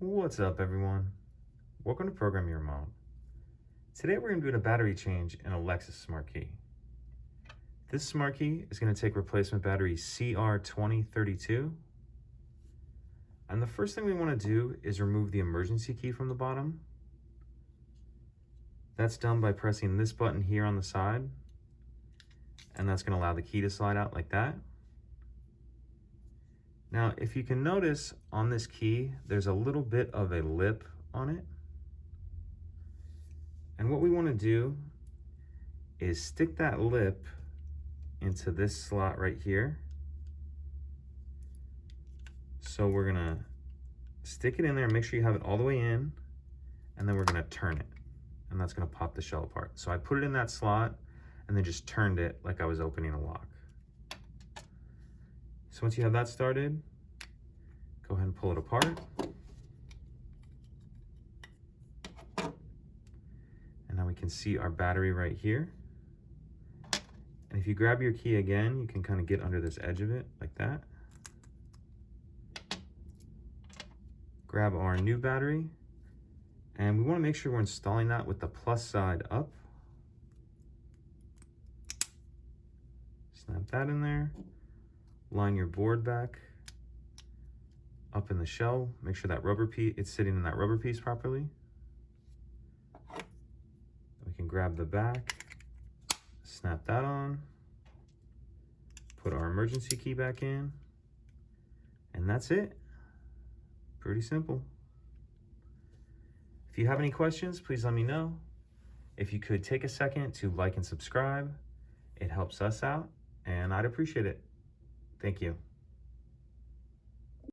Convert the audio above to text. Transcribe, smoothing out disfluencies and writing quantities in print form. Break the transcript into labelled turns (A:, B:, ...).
A: What's up, everyone? Welcome to Program Your Mode. Today we're going to do a battery change in a Lexus Smart Key. This Smart Key is going to take replacement battery CR2032. And the first thing we want to do is remove the emergency key from the bottom. That's done by pressing this button here on the side. And that's going to allow the key to slide out like that. Now, if you can notice on this key, there's a little bit of a lip on it. And what we want to do is stick that lip into this slot right here. So we're gonna stick it in there and make sure you have it all the way in, and then we're gonna turn it, and that's gonna pop the shell apart. So I put it in that slot and then just turned it like I was opening a lock. So once you have that started, go ahead and pull it apart. And now we can see our battery right here. And if you grab your key again, you can kind of get under this edge of it like that. Grab our new battery, and we want to make sure we're installing that with the plus side up. Snap that in there. Line your board back up in the shell. Make sure that rubber piece, it's sitting in that rubber piece properly. We can grab the back, snap that on, put our emergency key back in, and that's it. Pretty simple. If you have any questions, please let me know. If you could take a second to like and subscribe, it helps us out, and I'd appreciate it. Thank you.